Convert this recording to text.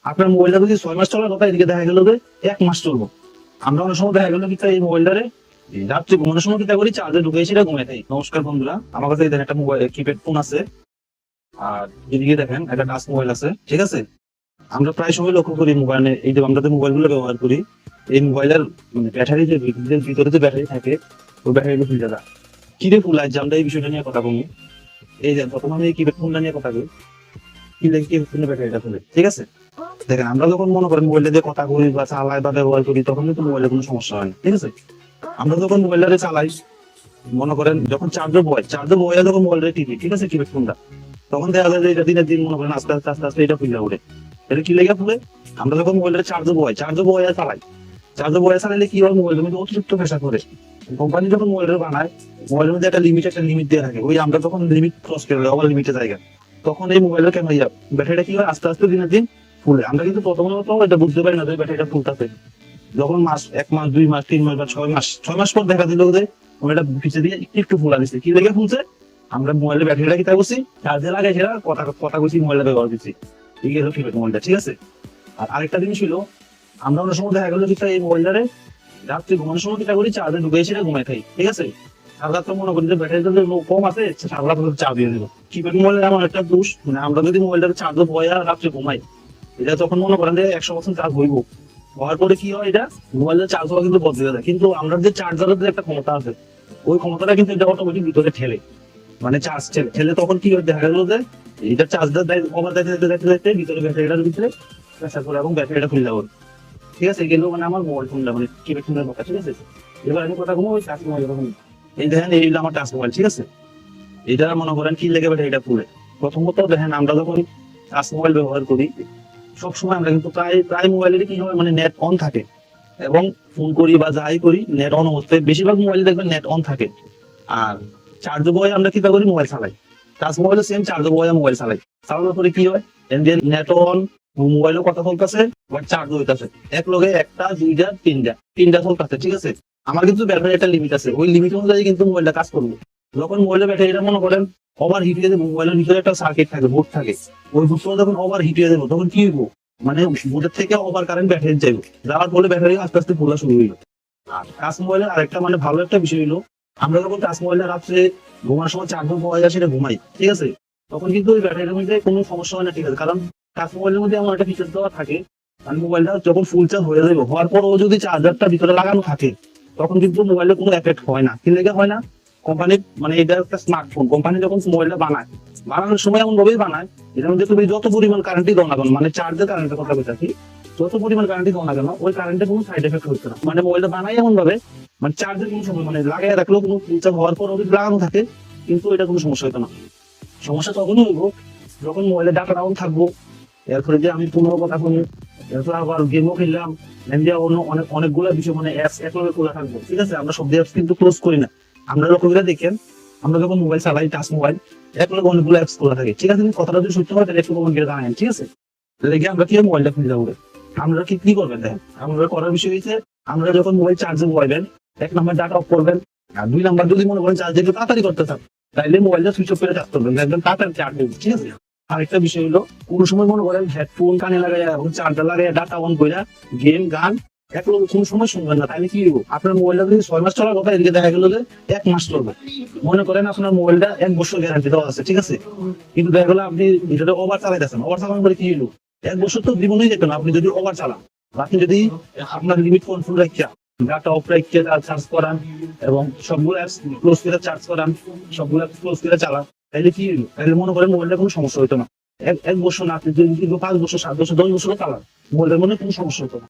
আপনার মোবাইলটা যদি 6 মাস চলার কথা, এদিকে দেখা গেল যে 1 মাস চলবো। আমরা অনেক সময় দেখা গেল কি এই মোবাইলটারে রাত্রে ঘুমানোর সময় কিতা করি, চার্জে ঢুকে সেটা ঘুমাই থাকি। নমস্কার বন্ধুরা, আমার কাছে এখানে একটা মোবাইল কিপ্যাড ফোন আছে, আর এদিকে দেখেন একটা টাচ মোবাইল আছে, ঠিক আছে। আমরা প্রায় সময় লক্ষ্য করি মোবাইলে, এই যে আমরা যে মোবাইল গুলো ব্যবহার করি, এই মোবাইলের মানে ব্যাটারি যে ভিতরে যে ব্যাটারি থাকে, ওই ব্যাটারিগুলো ফুলে যায়। কিরে ফুলায় যে আমরা এই বিষয়টা নিয়ে কথা বলি। এই যে প্রথম আমি এই কিপ্যাড ফোনটা নিয়ে কথা বলি, কি লাগে কি ফোনের ব্যাটারিটা ফুলে, ঠিক আছে। দেখেন আমরা যখন মনে করেন মোবাইলটা দিয়ে কথা করি বা চালাই বা ব্যবহার করি, তখন কিন্তু মোবাইলের কোনো সমস্যা হয় না, ঠিক আছে। আমরা যখন মোবাইলটা চালাই, মনে করেন যখন চার্জে বয় যখন মোবাইলটা টিপি, ঠিক আছে, কিপ্যাড ফোনটা, তখন দেখা যায় যে এটা দিনের দিন মনে করেন আস্তে আস্তে আস্তে আস্তে এটা ফুলে ওঠে। এটা কি লেগে ফুলে? আমরা যখন মোবাইলটা চার্জে বয় চালাই, চার্জে বয় চালাইলে কি হয়, মোবাইলের মধ্যে অতিরিক্ত প্রেসার করে। কোম্পানি যখন মোবাইলটা বানায়, মোবাইলের মধ্যে একটা লিমিট দিয়ে থাকে। ওই আমরা যখন লিমিট ক্রস করে ওভার লিমিটের জায়গা, তখন এই মোবাইলের ক্যামেরা ব্যাটারিটা কি হয়, আস্তে আস্তে দিনের দিন ফুলে। আমরা কিন্তু প্রথমত এটা বুঝতে পারি না যে ব্যাটারিটা ফুলতেছে। যখন 1 মাস 2 মাস 3 মাস বা 6 মাস পর দেখা দিল যে মোবাইলটা ভিতরে দিয়ে একটু ফুলা দিচ্ছে। কি লেগে ফুলছে? আমরা মোবাইলের ব্যাটারিটা কি করছি, চার্জে লাগাই সেটা কথা কইছি, মোবাইলটা ব্যবহার করছি, এই গেল কিপ্যাড মোবাইলটা, ঠিক আছে। আর আরেকটা জিনিস ছিল, আমরা অনেক সময় দেখা গেলো যেটা এই মোবাইলটারে রাত্রে ঘুমানোর সময় কিটা করি, চার্জে ঢুকে সেটা ঘুমাই থাকি, ঠিক আছে। সারা রাত মনে করি যে ব্যাটারি যদি কম আছে, সারা রাত চার্জ দিয়ে দেবো। কিপ্যাড মোবাইলের আমার একটা দোষ, মানে আমরা যদি মোবাইলটাকে চার্জে বয়া রাত্রে ঘুমাই, এটা তখন মনে করেন যে 100% চার্জ হইব। হওয়ার পরে কি হয়, এটা মোবাইলের চার্জ হওয়া কিন্তু বদলে যায়। কিন্তু আমরা যে চার্জারের যে একটা ক্ষমতা আছে, ওই ক্ষমতাটা কিন্তু এটা অটোমেটিক ভিতরে ঠেলে, মানে চার্জ ঠেলে তখন কি হয়, দেখা গেল যে এটা চার্জটা ওভার যাইতে ভিতরে ব্যাটারিটার ভিতরে প্রেসার করে এবং ব্যাটারিটা খুলে যাবে, ঠিক আছে। এগুলো মানে আমার মোবাইল ফোনটা মানে কিপ্যাড ফোনের কথা, ঠিক আছে। এবার আমি কথা বলবো ওই টাচ মোবাইল। এই দেখেন এই হলো আমার টাচ মোবাইল, ঠিক আছে। এটা মনে করেন কি লেগে ব্যাটারিটা ফুলে। প্রথমত দেখেন আমরা যখন টাচ মোবাইল ব্যবহার করি, সবসময় আমরা কিন্তু প্রায় মোবাইলের কি হয়, মানে নেট অন থাকে, এবং ফোন করি বা যাই করি নেট অন অবস্থায়, বেশিরভাগ মোবাইলে দেখবেন নেট অন থাকে। আর চার্জ বয় আমরা কি করি, মোবাইল চালাই। টাচ মোবাইলে সেম চার্জ বয় মোবাইল চালাই। চালানোর পরে কি হয়, নেট অন, মোবাইলও কথা চলতেছে, আবার চার্জ হইতেছে, এক লগে একটা দুইটা তিনটা চলতেছে, ঠিক আছে। আমার কিন্তু ব্যাটারি একটা লিমিট আছে, ওই লিমিট অনুযায়ী কিন্তু মোবাইলটা কাজ করবো। যখন মোবাইলের ব্যাটারিটা মনে করেন ওভার হিট হয়ে যাবে, মোবাইলের ভিতরে একটা সার্কিট থাকে, বোর্ড থাকে, ওই বোর্ডটা যখন ওভার হিট হয়ে যাবে, তখন কি হইব, মানে বোর্ডের থেকে ওভার কারেন্ট ব্যাটারি যাবে, যাওয়ার ফলে ব্যাটারি আস্তে আস্তে ফুলা শুরু হইলো। আর টাচ মোবাইলের আরেকটা মানে ভালো একটা বিষয় হলো, আমরা যখন টাচ মোবাইলটা রাত্রে ঘুমার সময় চার্জ পাওয়া যায় সেটা ঘুমাই, ঠিক আছে, তখন কিন্তু ওই ব্যাটারির মধ্যে কোনো সমস্যা হয় না, ঠিক আছে। কারণ টাচ মোবাইলের মধ্যে আমার একটা ফিচার দেওয়া থাকে, মানে মোবাইলটা যখন ফুল চার্জ হয়ে যাবে, হওয়ার পর ও যদি চার্জারটা ভিতরে লাগানো থাকে, তখন কিন্তু মোবাইলে কোনো এফেক্ট হয় না। কি লেগে হয় না, কোম্পানি মানে এটা একটা স্মার্টফোন, কোম্পানি যখন মোবাইলটা বানানোর সময় এমন ভাবেই বানায়, এটার মধ্যে তুমি যত পরিমাণ কারেন্টই দাও না কেন, মানে চার্জের কারেন্টের কথা বলছি, যত পরিমাণ কারেন্টই দাও না কেন, ওই কারেন্টের কোনো সাইড এফেক্ট হচ্ছে না। মানে মোবাইলটা বানাই এমন ভাবে, মানে চার্জের কোনো সময় মানে লাগাই রাখলেও কোনো ফুল চার্জ হওয়ার পর যদি লাগানো থাকে, কিন্তু এটা কোনো সমস্যা হতো না। সমস্যা তখনই হইব যখন মোবাইলের ডাটা ডাউন থাকবো, এরপরে যে আমি পুনঃ কথা শুনি, এরপর আবার গেমও খেললাম, অন্য অনেকগুলো বিষয় মানে অ্যাপস একভাবে খোলা থাকবো, ঠিক আছে। আমরা সব অ্যাপস কিন্তু ক্লোজ করি না। আমরা লক্ষ্য করে দেখেন, আমরা যখন মোবাইল চালাই টাচ মোবাইল, একলগে অনেকগুলো অ্যাপস খোলা থাকে, ঠিক আছে। কথাটা যদি সত্য হয় তাহলে একটু কমেন্ট করে জানাবেন, ঠিক আছে। লেগে আমরা কি মোবাইলটা খুলে যাবো, আমরা কি করবেন দেখেন। আমরা করার বিষয় হচ্ছে, আমরা যখন মোবাইল চার্জে বসাবেন, 1 নাম্বার ডাটা অফ করবেন, আর 2 নাম্বার যদি মনে করেন চার্জ একটু তাড়াতাড়ি করতে চান, তাইলে মোবাইলটা সুইচ অফ করে চার্জ করবেন, একদম তাড়াতাড়ি চার্জ হবে, ঠিক আছে। আরেকটা বিষয় হলো, কোনো সময় মনে করেন হেডফোন কানে লাগাই এবং চার্জার লাগাই ডাটা অন করে গেম গান একলগে কোনো সময় শুনবেন না, তাহলে কি হইব, আপনার মোবাইলটা যদি 6 মাস চলার কথা, এদিকে দেখা গেল যে 1 মাস চলবে। মনে করেন আপনার মোবাইলটা 1 বছর গ্যারান্টি দেওয়া আছে, ঠিক আছে, কিন্তু দেখা গেলো আপনি এটা ওভার চালাইতেছেন, ওভার চালানোর পরে কি হইলো, 1 বছর তো জীবনেই যেত না আপনি যদি ওভার চালান। আপনি যদি আপনার লিমিট কন্ট্রোল রাখিয়া ডাটা অফ রাখিয়া চার্জ করান এবং সবগুলো অ্যাপস ক্লোজ করে চার্জ করান, সবগুলো অ্যাপস ক্লোজ করে চালান, তাহলে কি হইলো, তাহলে মনে করেন মোবাইলটা কোনো সমস্যা হতো না। 1 বছর না, আপনি যদি 5 বছর 7 বছর 10 বছর চালান, মোবাইলের মনে কোনো সমস্যা হতো না।